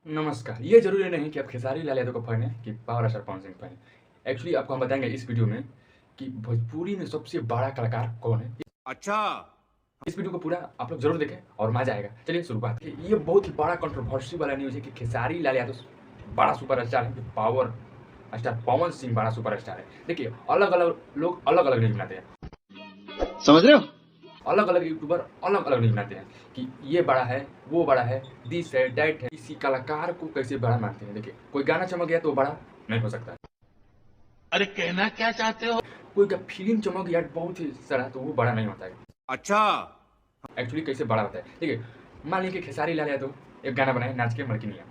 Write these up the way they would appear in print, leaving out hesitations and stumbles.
नमस्कार। ये ज़रूरी नहीं कि आप खेसारी लाल यादव को पढ़ें कि पावर स्टार पवन सिंह पढ़ें। एक्चुअली आपको हम बताएँगे इस वीडियो में कि भोजपुरी में सबसे बड़ा कलाकार कौन है। अच्छा। इस वीडियो को पूरा आप लोग ज़रूर देखें और मज़ा आएगा। चलिए शुरुआत की। ये बहुत ही बड़ा कंट्रोवर्सी वाला न्यूज़ है कि खेसारी लाल यादव बड़ा सुपरस्टार है कि पावर स्टार पवन सिंह बड़ा सुपरस्टार है। देखिए अलग-अलग लोग अलग-अलग न्यूज़ बनाते हैं। समझ रहे हो? अलग-अलग यूट्यूबर अलग-अलग न्यूज़ बनाते हैं कि ये बड़ा है, वो बड़ा है, दिस है, दैट है। किसी कलाकार को कैसे बड़ा मानते हैं। देखिए कोई गाना चमक गया तो वो बड़ा नहीं हो सकता। अरे कहना क्या चाहते हो? कोई का फ़िल्म चमक गया बहुत ही सारा तो वो बड़ा नहीं होता है। अच्छा। एक्चुअली कैसे बड़ा होता है, देखिए मान लीजिए कि खेसारी लाल यादव एक गाना बनाए नाच के मलकिनिया।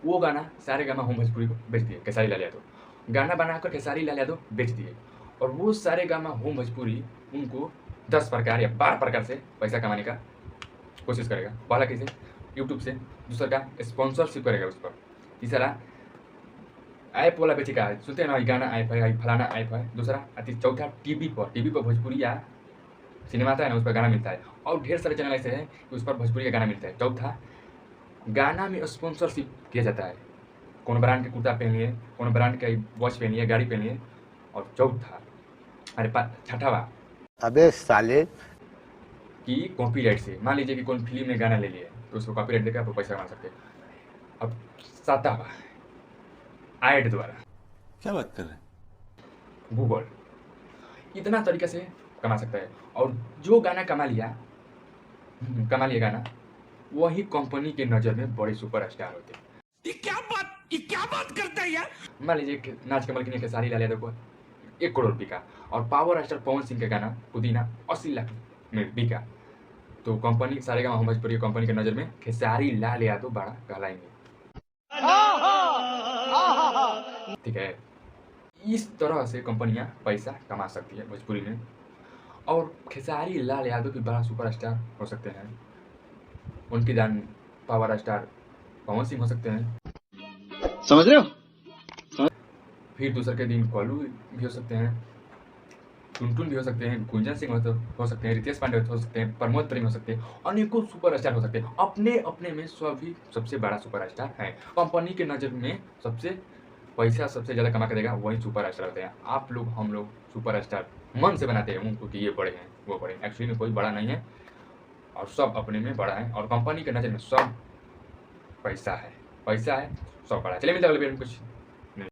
वो गाना सारेगामा होम भोजपुरी को बेच दिए खेसारी लाल यादव। गाना बनाकर खेसारी लाल यादव बेच दिए और वो सारेगामा होम भोजपुरी उनको 10 प्रकार या 12 प्रकार से पैसा कमाने का कोशिश करेगा। पहला कैसे? यूट्यूब से, दूसरा का स्पॉन्सरशिप करेगा उस पर, तीसरा ऐप वाला बेचेगा, सुनते हैं ना गाना ऐप है, फलाना ऐप है, दूसरा चौथा टीवी पर भोजपुरी या सिनेमा आता है ना उस पर गाना मिलता है और ढेर सारे चैनल ऐसे हैं कि उस पर भोजपुरी का गाना मिलता है। चौथा गाना में स्पॉन्सरशिप किया जाता है, कौन ब्रांड के कुर्ता पहनिए, कौन ब्रांड का वॉच पहनिए, गाड़ी पहनिए। और चौथा छठावा अबे साले कि कॉपीराइट से, मान लीजिए कि कौन फिल्म में गाना ले लिया तो उसको कॉपीराइट देकर आप पैसा कमा सकते हैं। अब सातवा ऐड द्वारा, क्या बात कर रहे हैं? गूगल इतना तरीके से कमा सकता है। और जो गाना कमा लिया गाना, वही कंपनी के नज़र में बड़े सुपरस्टार होते हैं। ये क्या बात करता है यार? मान लीजिए कि नाच के मलकिनी खेसारी लाल यादव को 1 करोड़ बिका और पावर स्टार पवन सिंह का गाना पुदीना 80 लाख में बिका, तो company Saregama home Bhojpuri company के नज़र में खेसारी लाल यादव बड़ा कहलाएंगे। ठीक है, इस तरह से कंपनियां पैसा कमा सकती है भोजपुरी में और खेसारी लाल यादव भी बड़ा सुपरस्टार हो सकते हैं। उनकी दान पावर स्टार पवन सिंह हो सकते हैं। समझ रहे हो? फिर दूसरे के दिन कॉलू भी हो सकते हैं, टुनटुन भी हो सकते हैं, गुंजन सिंह हो सकते हैं, रितेश पांडे हो सकते हैं, प्रमोद प्रेम हो सकते हैं, अनेकों सुपरस्टार हो सकते हैं। अपने अपने में सभी सबसे बड़ा सुपरस्टार हैं। कंपनी के नज़र में सबसे पैसा सबसे ज़्यादा कमा के देगा वही सुपरस्टार होते हैं। आप लोग हम लोग सुपरस्टार मन से बनाते हैं उनको कि ये बड़े हैं वो बड़े हैं, एक्चुअली में कोई बड़ा नहीं है और सब अपने में बड़ा है और कंपनी के नज़र में सब पैसा है, सब बड़ा है। चलिए मिलते हैं अगले वीडियो में कुछ